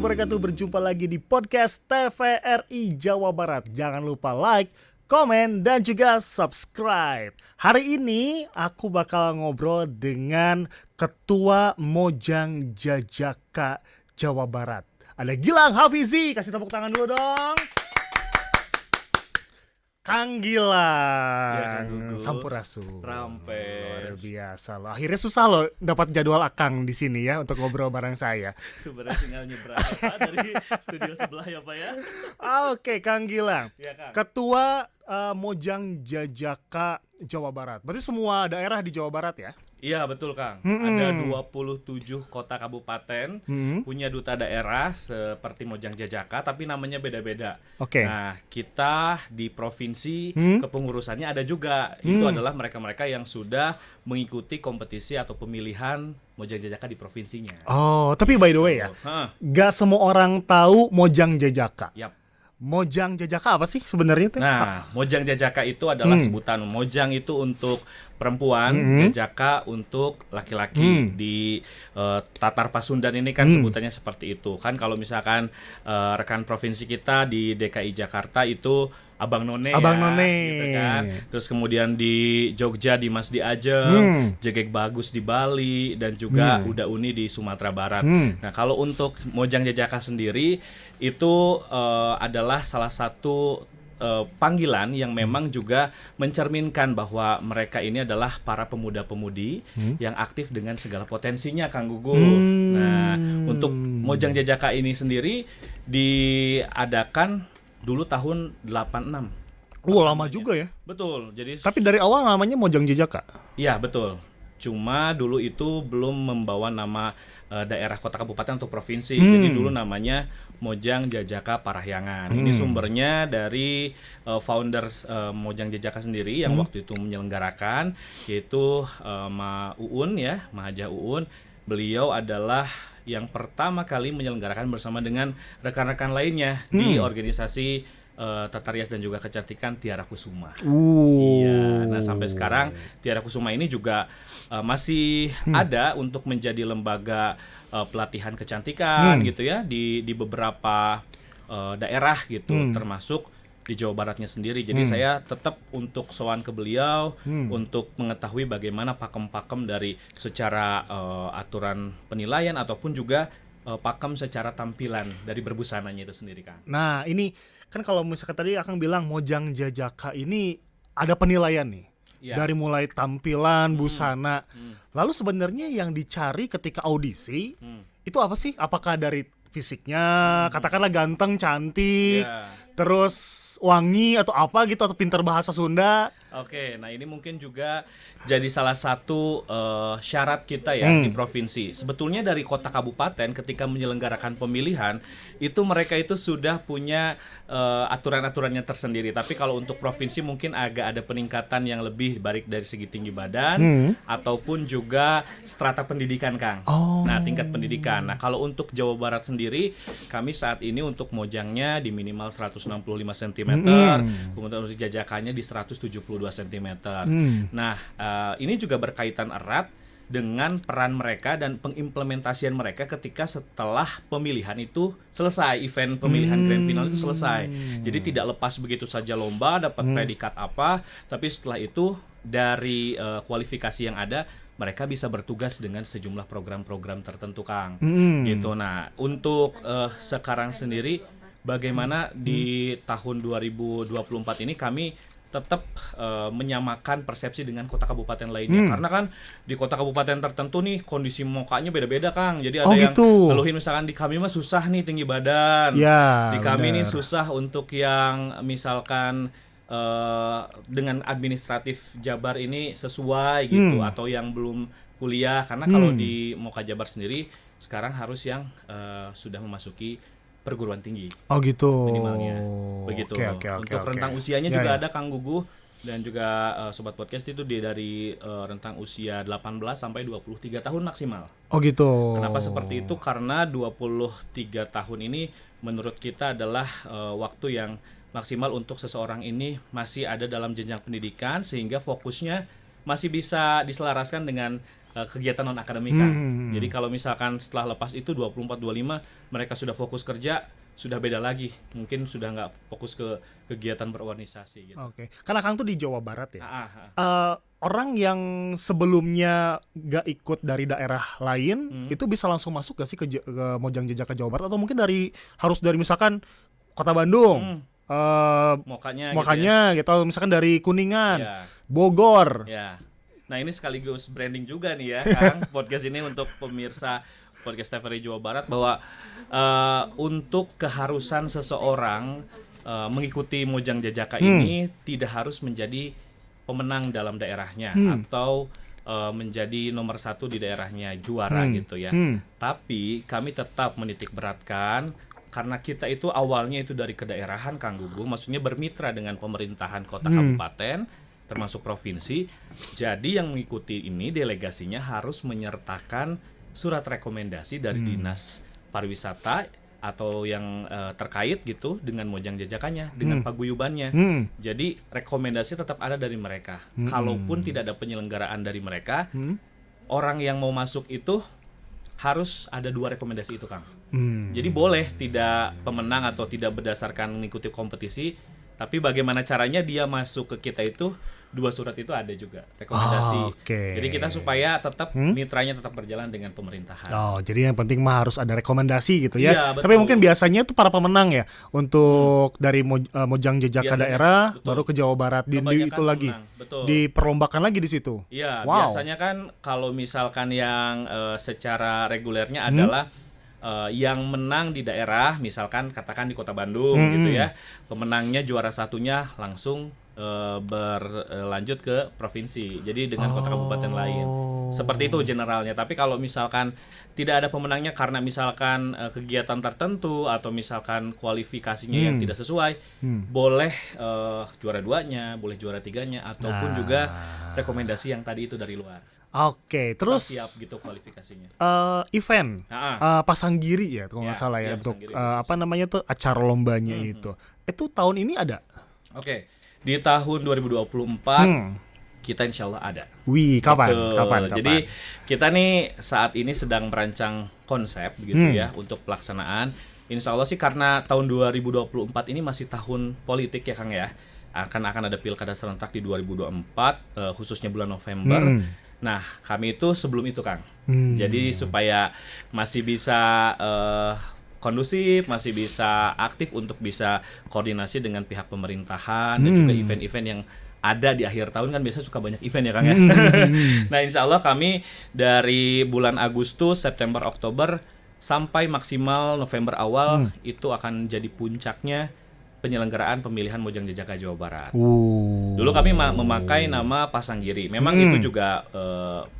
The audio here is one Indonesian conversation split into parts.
wabarakatuh. Berjumpa lagi di podcast TVRI Jawa Barat. Jangan lupa like, komen, dan juga subscribe. Hari ini aku bakal ngobrol dengan Ketua Mojang Jajaka Jawa Barat. Ada Gilang Hafizi. Kasih tepuk tangan dulu dong. Kang Gilang, Sampurasun. Rampes. Luar biasa loh. Akhirnya susah loh dapat jadwal Akang di sini ya untuk ngobrol bareng saya. Sebenarnya tinggal nyebrang Pak dari studio sebelah ya Pak ya. Oke, Kang Gilang. Iya, Kang. Ketua Mojang Jajaka Jawa Barat. Berarti semua daerah di Jawa Barat ya? Iya betul Kang. Ada 27 kota kabupaten punya duta daerah seperti Mojang Jajaka tapi namanya beda-beda. Oke. Nah, kita di provinsi kepengurusannya ada juga. Itu adalah mereka-mereka yang sudah mengikuti kompetisi atau pemilihan Mojang Jajaka di provinsinya. Oh, tapi by the way ya, Hah, gak semua orang tahu Mojang Jajaka. yap. Mojang Jajaka apa sih sebenarnya teh? Nah, Mojang Jajaka itu adalah sebutan. Mojang itu untuk perempuan, Jajaka untuk laki-laki. Di Tatar Pasundan ini kan sebutannya seperti itu. Kan kalau misalkan rekan provinsi kita di DKI Jakarta itu Abang None Abang ya, None. gitu kan. Terus kemudian di Jogja di Mas Di Ajeng, Jegek Bagus di Bali, dan juga Uda Uni di Sumatera Barat. Nah, kalau untuk Mojang Jajaka sendiri itu adalah salah satu panggilan yang memang juga mencerminkan bahwa mereka ini adalah para pemuda-pemudi yang aktif dengan segala potensinya, Kang Gugu. Nah, untuk Mojang Jajaka ini sendiri diadakan dulu tahun 86. Lama juga ya. Betul. Jadi Tapi dari awal namanya Mojang Jajaka. iya, betul. Cuma dulu itu belum membawa nama daerah kota kabupaten atau provinsi. Jadi dulu namanya Mojang Jajaka Parahyangan. Ini sumbernya dari founders Mojang Jajaka sendiri yang waktu itu menyelenggarakan, yaitu Ma Uun ya, Ma Hajah Uun. Beliau adalah yang pertama kali menyelenggarakan bersama dengan rekan-rekan lainnya di organisasi Tata Rias dan juga Kecantikan Tiara Kusuma. Iya, nah sampai sekarang Tiara Kusuma ini juga masih ada untuk menjadi lembaga pelatihan kecantikan gitu ya di beberapa daerah gitu, termasuk di Jawa Baratnya sendiri. Jadi saya tetap untuk sowan ke beliau untuk mengetahui bagaimana pakem-pakem dari secara aturan penilaian ataupun juga pakem secara tampilan dari berbusananya itu sendiri, Kang. Nah, ini kan kalau misalkan tadi Akang bilang Mojang Jajaka ini ada penilaian nih. Ya. Dari mulai tampilan, busana. Lalu sebenarnya yang dicari ketika audisi itu apa sih? Apakah dari fisiknya, katakanlah ganteng, cantik, Ya. terus wangi atau apa gitu, atau pintar bahasa Sunda? Oke, nah ini mungkin juga jadi salah satu syarat kita ya di provinsi. Sebetulnya dari kota kabupaten ketika menyelenggarakan pemilihan itu mereka itu sudah punya aturan-aturannya tersendiri. Tapi kalau untuk provinsi mungkin agak ada peningkatan yang lebih baik dari segi tinggi badan ataupun juga strata pendidikan, Kang. Oh. Nah, tingkat pendidikan. Nah, kalau untuk Jawa Barat sendiri, kami saat ini untuk Mojangnya di minimal 165 cm, kemudian untuk Jajakannya di 172 cm. Nah, ini juga berkaitan erat dengan peran mereka dan pengimplementasian mereka ketika setelah pemilihan itu selesai, event pemilihan grand final itu selesai. Jadi tidak lepas begitu saja lomba dapat predikat apa, tapi setelah itu dari kualifikasi yang ada mereka bisa bertugas dengan sejumlah program-program tertentu, Kang. Gitu. Nah, untuk sekarang sendiri bagaimana di tahun 2024 ini kami tetap menyamakan persepsi dengan kota kabupaten lainnya. Karena kan di kota kabupaten tertentu nih kondisi mukanya beda-beda, Kang. Jadi ada yang gitu. ngeluhin misalkan di kami mah susah nih tinggi badan. Ya, Di kami nih benar. susah untuk yang misalkan dengan administratif Jabar ini sesuai gitu, atau yang belum kuliah. Karena kalau di Moka Jabar sendiri sekarang harus yang sudah memasuki perguruan tinggi Oh gitu. minimalnya. Begitu. Oke, Untuk rentang usianya juga ada, Kang Gugu, dan juga sobat podcast itu dari rentang usia 18 sampai 23 tahun maksimal. Oh gitu. Kenapa seperti itu? Karena 23 tahun ini menurut kita adalah waktu yang maksimal untuk seseorang ini masih ada dalam jenjang pendidikan, sehingga fokusnya masih bisa diselaraskan dengan kegiatan non akademik kan. Jadi kalau misalkan setelah lepas itu 24-25 mereka sudah fokus kerja, sudah beda lagi. Mungkin sudah nggak fokus ke kegiatan berorganisasi gitu. Oke. Karena Kang tuh di Jawa Barat ya. Ah, ah. Orang yang sebelumnya gak ikut dari daerah lain itu bisa langsung masuk gak sih ke Mojang Jajaka Jawa Barat, atau mungkin harus dari misalkan Kota Bandung, Mokanya gitu, atau misalkan dari Kuningan, ya. Bogor. Ya. Nah, ini sekaligus branding juga nih ya, Kang, podcast ini untuk pemirsa podcast TVRI Jawa Barat, bahwa untuk keharusan seseorang mengikuti Mojang Jajaka ini tidak harus menjadi pemenang dalam daerahnya atau menjadi nomor 1 di daerahnya, juara gitu ya. Tapi kami tetap menitik beratkan, karena kita itu awalnya itu dari kedaerahan, Kang Gugum, maksudnya bermitra dengan pemerintahan kota kabupaten termasuk provinsi. Jadi yang mengikuti ini delegasinya harus menyertakan surat rekomendasi dari dinas pariwisata atau yang terkait gitu dengan Mojang Jajakanya, dengan paguyubannya. Jadi rekomendasi tetap ada dari mereka. Kalaupun tidak ada penyelenggaraan dari mereka, orang yang mau masuk itu harus ada 2 rekomendasi itu, Kang. Jadi boleh tidak pemenang atau tidak berdasarkan mengikuti kompetisi, tapi bagaimana caranya dia masuk ke kita itu 2 surat itu ada juga rekomendasi. Jadi kita supaya tetap mitranya tetap berjalan dengan pemerintahan. Jadi yang penting mah harus ada rekomendasi gitu ya. Iya, betul. Tapi mungkin biasanya tuh para pemenang ya untuk dari Mojang Jajaka Biasanya, daerah betul. baru ke Jawa Barat Kebanyakan itu lagi. menang, betul. Diperlombakan lagi di situ. Iya, Wow. biasanya kan kalau misalkan yang secara regulernya adalah yang menang di daerah, misalkan katakan di Kota Bandung gitu ya, pemenangnya juara satunya langsung berlanjut ke provinsi, jadi dengan kota kabupaten lain, seperti itu generalnya. Tapi kalau misalkan tidak ada pemenangnya karena misalkan kegiatan tertentu atau misalkan kualifikasinya yang tidak sesuai, boleh juara 2-nya, boleh juara 3-nya, ataupun juga rekomendasi yang tadi itu dari luar. Oke, terus siap gitu kualifikasinya. Event Pasanggiri ya kalau nggak salah ya, untuk Pasanggiri. apa namanya tuh acara lombanya itu tahun ini ada. Oke, di tahun 2024 kita insya Allah ada. Wih, kapan? Betul. Kapan? Jadi kita nih saat ini sedang merancang konsep gitu ya untuk pelaksanaan. Insya Allah sih karena tahun 2024 ini masih tahun politik ya, Kang ya. Akan ada pilkada serentak di 2024 khususnya bulan November. Nah, kami itu sebelum itu, Kang. Jadi supaya masih bisa kondusif, masih bisa aktif untuk bisa koordinasi dengan pihak pemerintahan dan juga event-event yang ada di akhir tahun, kan biasanya suka banyak event ya, Kang ya. Nah, insya Allah kami dari bulan Agustus, September, Oktober sampai maksimal November awal itu akan jadi puncaknya penyelenggaraan pemilihan Mojang Jajaka Jawa Barat. Dulu kami memakai nama Pasanggiri. Memang itu juga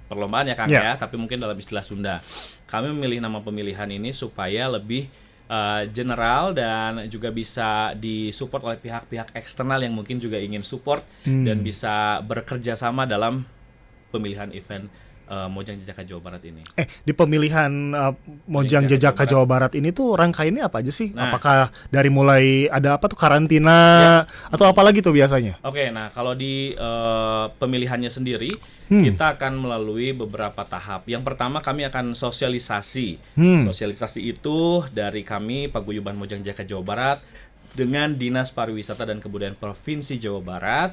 perlombaan ya, Kang ya, tapi mungkin dalam istilah Sunda. Kami memilih nama pemilihan ini supaya lebih general dan juga bisa disupport oleh pihak-pihak eksternal yang mungkin juga ingin support dan bisa bekerja sama dalam pemilihan event Mojang Jajaka Jawa Barat ini. Di pemilihan Mojang Jajaka Jawa Barat ini tuh rangkaiannya apa aja sih? Apakah dari mulai ada apa tuh karantina atau apa lagi tuh biasanya? Oke, nah kalau di pemilihannya sendiri kita akan melalui beberapa tahap. Yang pertama kami akan sosialisasi. Sosialisasi itu dari kami Paguyuban Mojang Jajaka Jawa Barat dengan Dinas Pariwisata dan Kebudayaan Provinsi Jawa Barat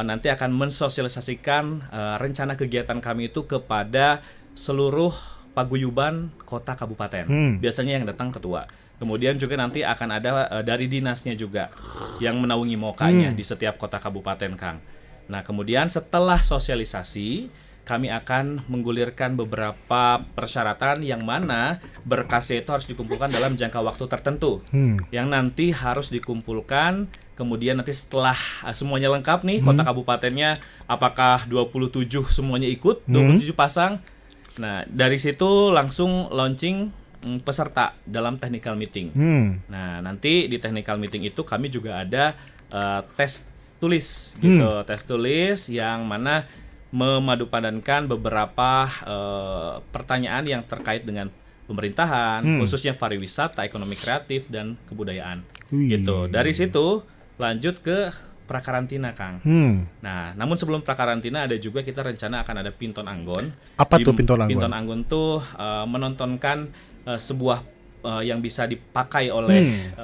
nanti akan mensosialisasikan rencana kegiatan kami itu kepada seluruh paguyuban kota kabupaten. Biasanya yang datang ketua. Kemudian juga nanti akan ada dari dinasnya juga yang menaungi mokanya di setiap kota kabupaten, Kang. Nah, kemudian setelah sosialisasi kami akan menggulirkan beberapa persyaratan yang mana berkasnya itu harus dikumpulkan dalam jangka waktu tertentu yang nanti harus dikumpulkan. Kemudian nanti setelah semuanya lengkap nih, kota kabupatennya apakah 27 semuanya ikut, 27 pasang. Nah, dari situ langsung launching peserta dalam technical meeting. Nah, nanti di technical meeting itu kami juga ada tes tulis gitu, tes tulis yang mana memadupadankan beberapa pertanyaan yang terkait dengan pemerintahan, khususnya pariwisata, ekonomi kreatif dan kebudayaan. Gitu. Dari situ lanjut ke prakarantina, Kang. Nah, namun sebelum prakarantina ada juga kita rencana akan ada Pinton Anggon. Apa tuh Pinton Anggon? Pinton Anggon tuh menontonkan sebuah yang bisa dipakai oleh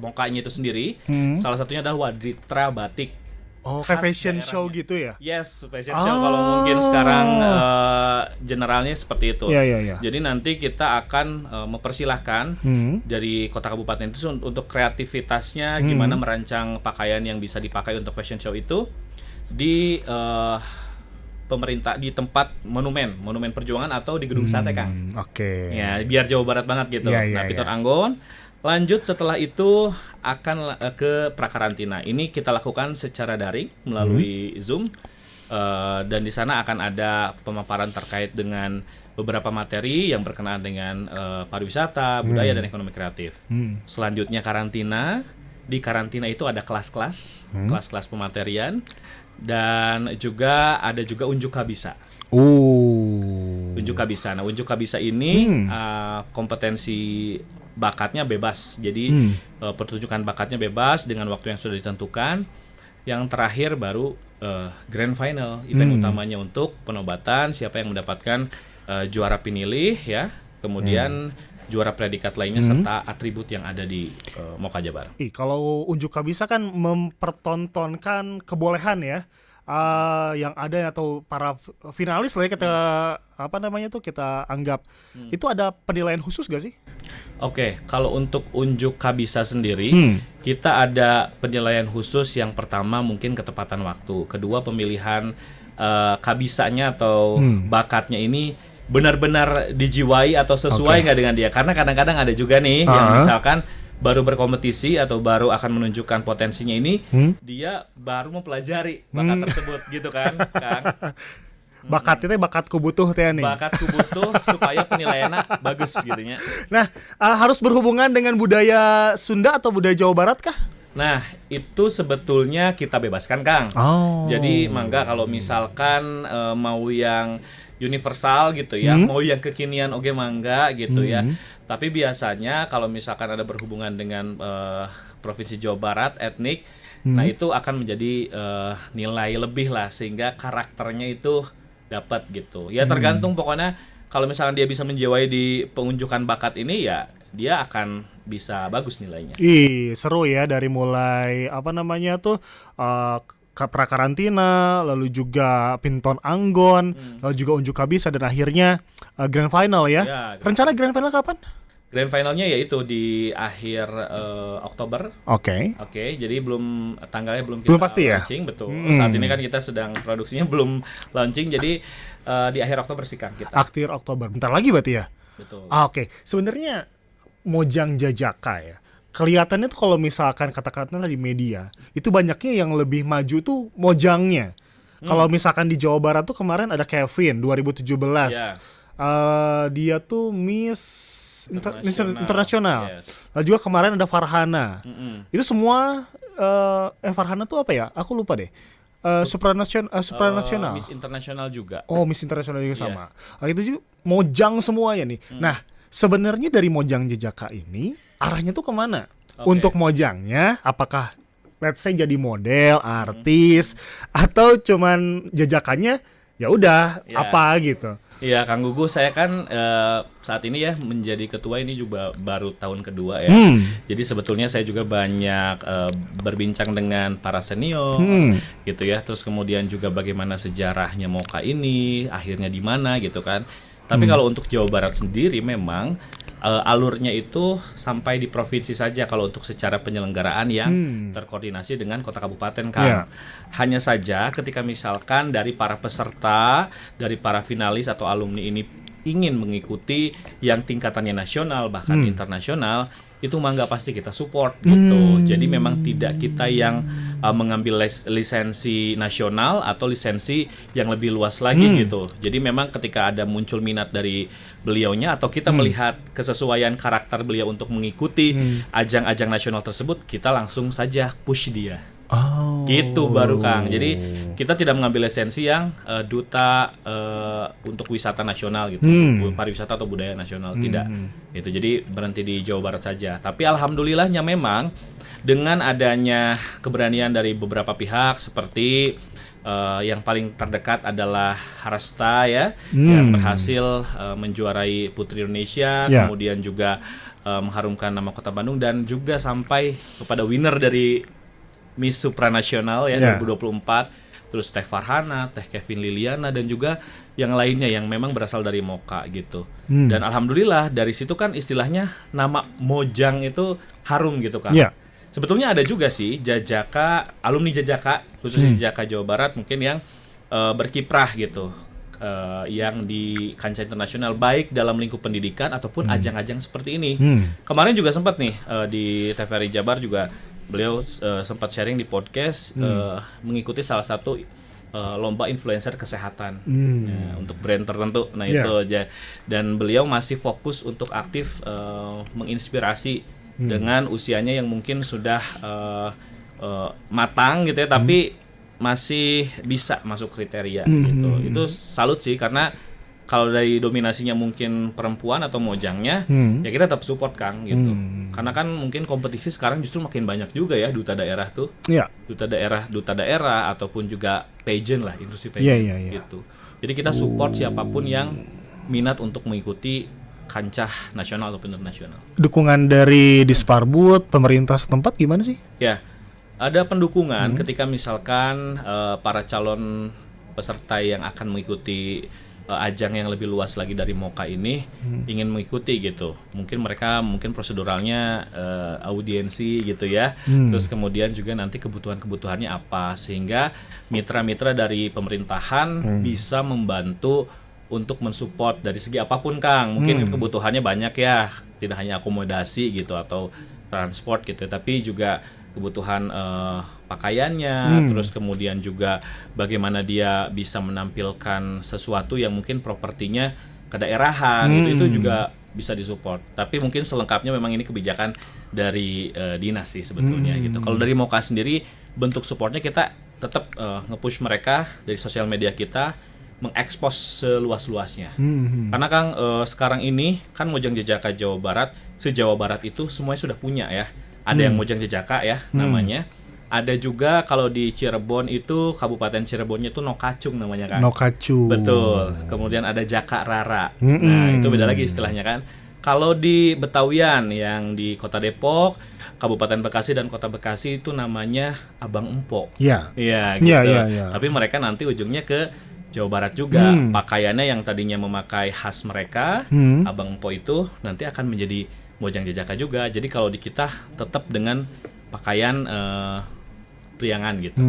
mokanya itu sendiri. Salah satunya adalah wadritra batik. Oh, kayak khas fashion daerahnya. show gitu ya? Yes, fashion show kalau mungkin sekarang generalnya seperti itu. Iya. Jadi nanti kita akan mempersilahkan dari kota kabupaten itu untuk kreativitasnya gimana merancang pakaian yang bisa dipakai untuk fashion show itu di pemerintah, di tempat monumen perjuangan atau di gedung sate, Kang. Oke. Ya, biar Jawa Barat banget gitu. Iya, Nah, Pinton iya. Anggon. Lanjut setelah itu akan ke prakarantina. Ini kita lakukan secara daring melalui Zoom. Dan di sana akan ada pemaparan terkait dengan beberapa materi yang berkenaan dengan pariwisata, budaya dan ekonomi kreatif. Selanjutnya karantina. Di karantina itu ada kelas-kelas pematerian dan juga ada unjuk kabisa. Unjuk kabisa. Nah, unjuk kabisa ini kompetensi bakatnya bebas. Jadi pertunjukan bakatnya bebas dengan waktu yang sudah ditentukan. Yang terakhir baru grand final, event utamanya untuk penobatan siapa yang mendapatkan juara pinilih ya. Kemudian juara predikat lainnya serta atribut yang ada di Moka Jabar. Kalau unjuk kabisa kan mempertontonkan kebolehan ya. Yang ada atau para finalis lah ya kita anggap itu ada penilaian khusus gak sih? Oke, kalau untuk unjuk kabisa sendiri kita ada penilaian khusus. Yang pertama mungkin ketepatan waktu, kedua pemilihan kabisanya atau bakatnya ini benar-benar dijiwai atau sesuai nggak dengan dia, karena kadang-kadang ada juga nih yang misalkan baru berkompetisi atau baru akan menunjukkan potensinya ini, dia baru mempelajari bakat tersebut gitu kan, Kang. Bakat itu bakatku butuh teh nih. Bakatku butuh supaya penilaiannya bagus gitu nya. Nah, harus berhubungan dengan budaya Sunda atau budaya Jawa Barat kah? Nah, itu sebetulnya kita bebaskan, Kang. Jadi mangga kalau misalkan mau yang universal gitu ya, mau yang kekinian oke mangga gitu ya. Tapi biasanya kalau misalkan ada berhubungan dengan Provinsi Jawa Barat, etnik, nah itu akan menjadi nilai lebih lah sehingga karakternya itu dapat gitu. Ya tergantung pokoknya kalau misalkan dia bisa menjiwai di pengunjukan bakat ini ya dia akan bisa bagus nilainya. Seru ya, dari mulai prakarantina, lalu juga Pinton Anggon, lalu juga unjuk kabisa dan akhirnya grand final ya. Rencana grand final kapan? Grand finalnya yaitu di akhir Oktober. Oke, jadi tanggalnya belum kita pasti ya? launching, betul. Saat ini kan kita sedang produksinya belum launching, jadi di akhir Oktober sih, Kang, kita. Akhir Oktober, bentar lagi berarti ya? Betul. Oke. Sebenarnya Mojang Jajaka ya, kelihatannya tuh kalau misalkan kata-kata di media itu banyaknya yang lebih maju tuh Mojangnya. Kalau misalkan di Jawa Barat tuh kemarin ada Kevin 2017. Yeah. Dia tuh Miss Internasional. Yes. Lalu juga kemarin ada Farhana. Itu semua Farhana tuh apa ya? Aku lupa deh. Supranasional. Miss Internasional juga. Oh, Miss Internasional juga sama. Itu juga Mojang semuanya nih. Nah, sebenarnya dari Mojang Jajaka ini arahnya tuh kemana? Untuk Mojangnya, apakah let's say jadi model, artis, atau cuman jajakannya ya udah apa gitu? Iya, Kang Gugu, saya kan saat ini ya menjadi ketua ini juga baru tahun kedua ya. Jadi sebetulnya saya juga banyak berbincang dengan para senior gitu ya. Terus kemudian juga bagaimana sejarahnya Moka ini, akhirnya di mana gitu kan. Tapi kalau untuk Jawa Barat sendiri memang alurnya itu sampai di provinsi saja kalau untuk secara penyelenggaraan yang terkoordinasi dengan kota kabupaten, Kang. Hanya saja ketika misalkan dari para peserta, dari para finalis atau alumni ini ingin mengikuti yang tingkatannya nasional bahkan internasional, itu mangga pasti kita support gitu. Jadi memang tidak kita yang mengambil lisensi nasional atau lisensi yang lebih luas lagi gitu. Jadi memang ketika ada muncul minat dari beliaunya atau kita melihat kesesuaian karakter beliau untuk mengikuti ajang-ajang nasional tersebut, kita langsung saja push dia. Oh. Gitu baru Kang. Jadi kita tidak mengambil lisensi yang duta untuk wisata nasional gitu, pariwisata atau budaya nasional, tidak. Gitu. Jadi berhenti di Jawa Barat saja. Tapi alhamdulillahnya memang dengan adanya keberanian dari beberapa pihak seperti yang paling terdekat adalah Harasta ya, yang berhasil menjuarai Putri Indonesia, kemudian juga mengharumkan nama Kota Bandung dan juga sampai kepada winner dari Miss Supranasional ya 2024, terus Teh Farhana, Teh Kevin Liliana dan juga yang lainnya yang memang berasal dari Moka gitu. Dan alhamdulillah dari situ kan istilahnya nama Mojang itu harum gitu kan. Sebetulnya ada juga sih Jajaka, alumni Jajaka, khususnya Jajaka Jawa Barat mungkin yang berkiprah gitu, yang di kancah internasional baik dalam lingkup pendidikan ataupun ajang-ajang seperti ini. Kemarin juga sempat nih di TVRI Jabar juga beliau sempat sharing di podcast mengikuti salah satu lomba influencer kesehatan untuk brand tertentu. Nah itu aja. Dan beliau masih fokus untuk aktif menginspirasi dengan usianya yang mungkin sudah matang gitu ya, tapi masih bisa masuk kriteria gitu. Itu salut sih, karena kalau dari dominasinya mungkin perempuan atau mojangnya, ya kita tetap support Kang gitu. Karena kan mungkin kompetisi sekarang justru makin banyak juga ya duta daerah tuh. Duta daerah ataupun juga pageant lah, industri pageant gitu. Jadi kita support siapapun yang minat untuk mengikuti kancah nasional ataupun internasional. Dukungan dari Disparbud, pemerintah setempat gimana sih? Ya, ada pendukungan ketika misalkan para calon peserta yang akan mengikuti ajang yang lebih luas lagi dari Moka ini ingin mengikuti gitu. Mungkin mereka proseduralnya audiensi gitu ya. Terus kemudian juga nanti kebutuhannya apa, sehingga mitra-mitra dari pemerintahan bisa membantu untuk mensupport dari segi apapun Kang. Mungkin kebutuhannya banyak ya, tidak hanya akomodasi gitu atau transport gitu, tapi juga kebutuhan pakaiannya, terus kemudian juga bagaimana dia bisa menampilkan sesuatu yang mungkin propertinya kedaerahan gitu, itu juga bisa disupport. Tapi mungkin selengkapnya memang ini kebijakan dari dinas sih sebetulnya gitu. Kalau dari Moka sendiri bentuk supportnya kita tetap nge-push mereka dari sosial media kita, mengekspos seluas-luasnya. Karena Kang sekarang ini kan Mojang Jajaka Jawa Barat, se-Jawa Barat itu semuanya sudah punya ya. Ada yang Mojang Jajaka ya namanya. Ada juga kalau di Cirebon itu, Kabupaten Cirebonnya itu Nokacung namanya kan. Nokacung. Betul. Kemudian ada Jaka Rara. Nah, itu beda lagi istilahnya kan. Kalau di Betawian yang di Kota Depok, Kabupaten Bekasi dan Kota Bekasi itu namanya Abang Empo. Iya gitu. Tapi mereka nanti ujungnya ke Jawa Barat juga. Pakaiannya yang tadinya memakai khas mereka, Abang Empo itu nanti akan menjadi Mojang Jajaka juga. Jadi kalau di kita tetap dengan pakaian priangan gitu.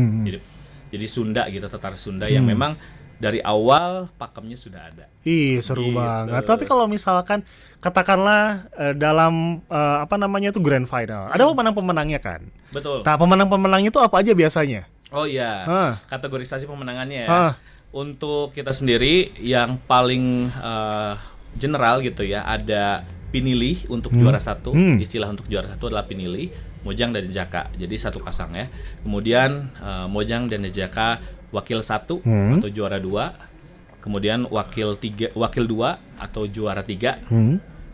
Jadi Sunda gitu, tetar Sunda yang memang dari awal pakemnya sudah ada. Ih, seru banget. Tapi kalau misalkan katakanlah dalam itu grand final, ada pemenang-pemenangnya kan? Betul. Nah, pemenang-pemenangnya itu apa aja biasanya? Oh iya, kategorisasi pemenangannya ya. Untuk kita sendiri yang paling general gitu ya, ada pinilih untuk juara satu. Istilah untuk juara satu adalah pinilih, Mojang dan Jajaka. Jadi satu pasang ya. Kemudian Mojang dan Jajaka wakil 1 atau juara 2. Kemudian wakil 2 atau juara 3.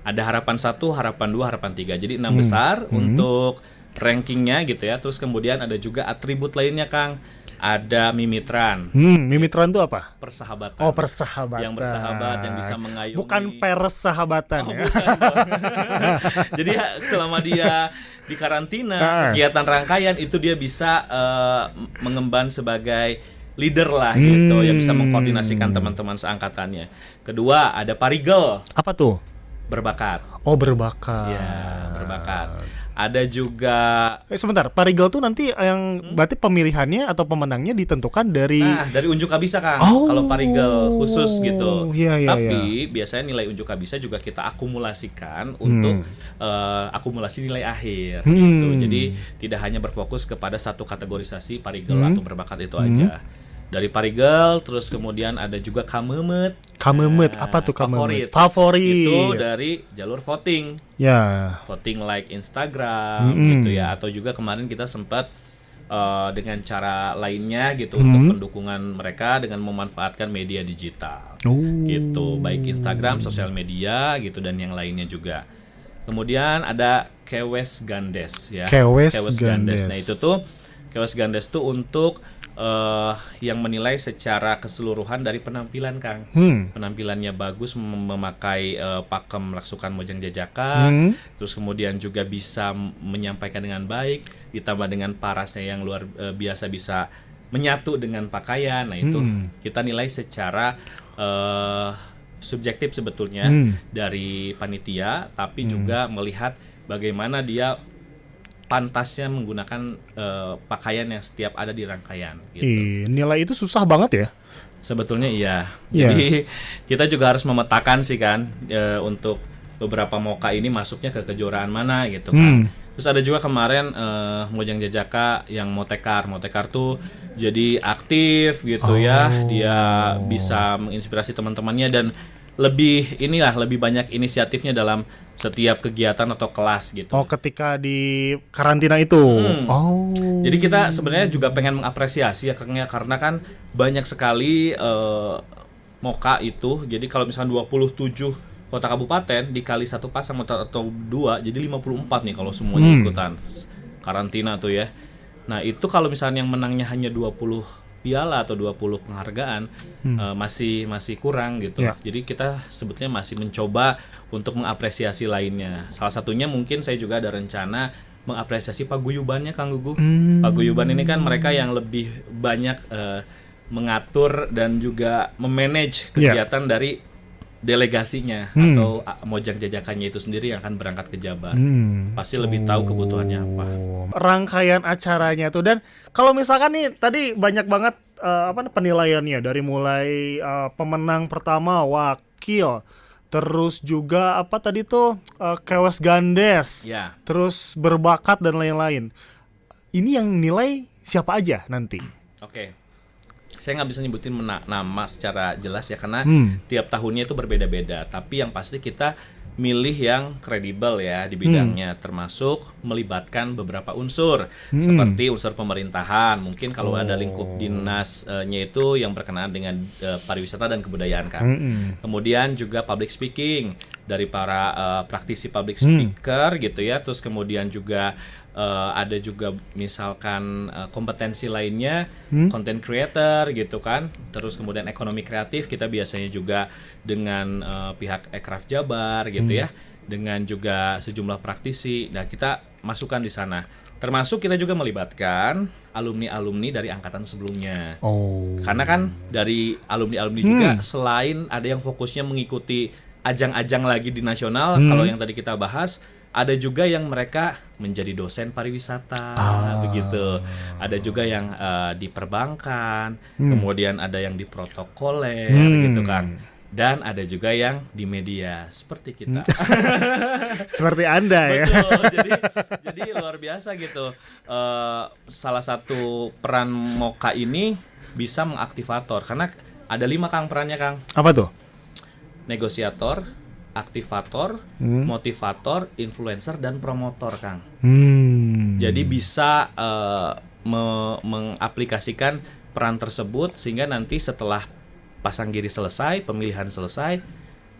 Ada harapan 1, harapan 2, harapan 3. Jadi 6 besar untuk rankingnya gitu ya. Terus kemudian ada juga atribut lainnya Kang. Ada mimitran. Mimitran itu apa? Persahabatan. Oh, persahabatan. Yang bersahabat, yang bisa mengayomi. Bukan persahabatan ya. Bukan. Jadi selama dia di karantina, kegiatan rangkaian itu dia bisa mengemban sebagai leader lah gitu, yang bisa mengkoordinasikan teman-teman seangkatannya. Kedua, ada parigel. Apa tuh? Berbakat. Oh, berbakat. Ya, berbakat. Ada juga sebentar, parigel tuh nanti yang berarti pemilihannya atau pemenangnya ditentukan dari dari unjuk kabisa Kang. Kalau parigel khusus gitu. Tapi biasanya nilai unjuk kabisa juga kita akumulasikan untuk akumulasi nilai akhir gitu. Jadi tidak hanya berfokus kepada satu kategorisasi parigel atau berbakat itu aja. Dari parigel, terus kemudian ada juga kamemet. Kamemet, apa tuh kamemet? Favorit. Itu dari jalur voting. Ya. Voting like Instagram gitu ya. Atau juga kemarin kita sempat dengan cara lainnya gitu untuk pendukungan mereka dengan memanfaatkan media digital gitu, baik Instagram, sosial media gitu dan yang lainnya juga. Kemudian ada Kewes Gandes ya. Kewes Gandes. Gandes. Nah itu tuh Kewes Gandes tuh untuk yang menilai secara keseluruhan dari penampilan Kang. Penampilannya bagus, memakai pakem rangsukan Mojang Jajaka, terus kemudian juga bisa menyampaikan dengan baik, ditambah dengan parasnya yang luar biasa bisa menyatu dengan pakaian. Nah itu kita nilai secara subjektif sebetulnya dari panitia, tapi juga melihat bagaimana dia pantasnya menggunakan pakaian yang setiap ada di rangkaian gitu. Nilai itu susah banget ya? Sebetulnya iya. Jadi kita juga harus memetakan sih kan untuk beberapa moka ini masuknya ke kejuaraan mana gitu kan. Terus ada juga kemarin Mojang Jajaka yang Motekar tuh jadi aktif gitu ya. Dia bisa menginspirasi teman-temannya dan lebih banyak inisiatifnya dalam setiap kegiatan atau kelas gitu. Ketika di karantina itu. Jadi kita sebenarnya juga pengen mengapresiasi ya Kang ya, karena kan banyak sekali moka itu. Jadi kalau misalkan 27 kota kabupaten dikali satu pasang atau dua, jadi 54 nih kalau semuanya ikutan karantina tuh ya. Nah itu kalau misalnya yang menangnya hanya 20 piala atau 20 penghargaan masih kurang gitu. Jadi kita sebetulnya masih mencoba untuk mengapresiasi lainnya. Salah satunya mungkin saya juga ada rencana mengapresiasi paguyubannya Kang Gugu. Paguyuban ini kan mereka yang lebih banyak mengatur dan juga memanage kegiatan dari delegasinya atau Mojang Jajakannya itu sendiri yang akan berangkat ke Jabar. Pasti lebih tahu kebutuhannya apa. Rangkaian acaranya tuh, dan kalau misalkan nih tadi banyak banget penilaiannya dari mulai pemenang pertama, wakil, terus juga Kewes Gandes, terus berbakat dan lain-lain. Ini yang nilai siapa aja nanti? Oke. Saya nggak bisa nyebutin nama secara jelas ya karena tiap tahunnya itu berbeda-beda. Tapi yang pasti kita milih yang kredibel ya di bidangnya, termasuk melibatkan beberapa unsur seperti unsur pemerintahan. Mungkin kalau ada lingkup dinasnya itu yang berkenaan dengan pariwisata dan kebudayaan kan. Kemudian juga public speaking dari para praktisi public speaker gitu ya. Terus kemudian juga ada juga misalkan kompetensi lainnya, content creator gitu kan. Terus kemudian ekonomi kreatif kita biasanya juga dengan pihak Ekraf Jabar gitu ya, dengan juga sejumlah praktisi. Nah kita masukkan di sana. Termasuk kita juga melibatkan alumni-alumni dari angkatan sebelumnya. Karena kan dari alumni-alumni juga selain ada yang fokusnya mengikuti ajang-ajang lagi di nasional, kalau yang tadi kita bahas, ada juga yang mereka menjadi dosen pariwisata begitu. Ada juga yang di perbankan, kemudian ada yang di protokoler gitu kan. Dan ada juga yang di media seperti kita. Seperti Anda ya. Betul. Jadi luar biasa gitu. Salah satu peran Moka ini bisa mengaktivator karena ada 5 Kang perannya Kang. Apa tuh? Negosiator, aktivator, motivator, influencer, dan promotor Kang. Jadi bisa mengaplikasikan peran tersebut sehingga nanti setelah pasang giri selesai, pemilihan selesai,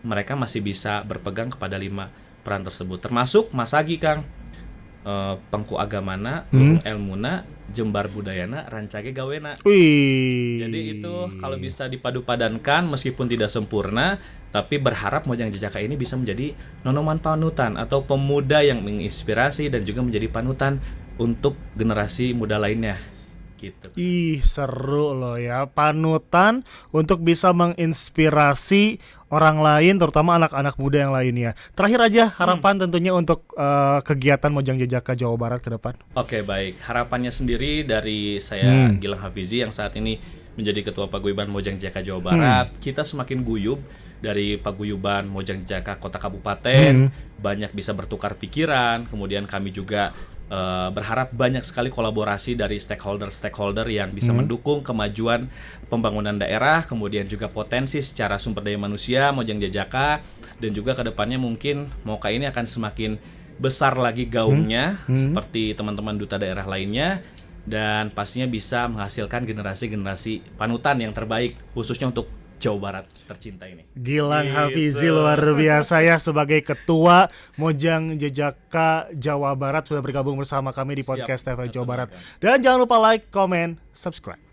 mereka masih bisa berpegang kepada 5 peran tersebut. Termasuk Mas Agi Kang, Pengku Agamana, Elmuna, Jembar Budayana, Rancage Gawena. Jadi itu kalau bisa dipadu-padankan meskipun tidak sempurna, tapi berharap Mojang Jajaka ini bisa menjadi nonoman panutan atau pemuda yang menginspirasi dan juga menjadi panutan untuk generasi muda lainnya. Gitu. Seru loh ya, panutan untuk bisa menginspirasi orang lain, terutama anak-anak muda yang lainnya. Terakhir aja harapan tentunya untuk kegiatan Mojang Jajaka Jawa Barat ke depan. Oke, baik. Harapannya sendiri dari saya Gilang Hafizi yang saat ini menjadi Ketua Paguyuban Mojang Jajaka Jawa Barat. Kita semakin guyub dari Paguyuban Mojang Jajaka Kota Kabupaten, banyak bisa bertukar pikiran. Kemudian kami juga berharap banyak sekali kolaborasi dari stakeholder yang bisa mendukung kemajuan pembangunan daerah, kemudian juga potensi secara sumber daya manusia Mojang Jajaka, dan juga kedepannya mungkin Moka ini akan semakin besar lagi gaungnya seperti teman-teman duta daerah lainnya, dan pastinya bisa menghasilkan generasi-generasi panutan yang terbaik khususnya untuk Jawa Barat tercinta ini. Gilang Gitu. Hafizi luar biasa ya sebagai ketua Mojang Jajaka Jawa Barat sudah bergabung bersama kami di Siap, podcast TV Jawa tentunya, Barat. Kang. Dan jangan lupa like, comment, subscribe.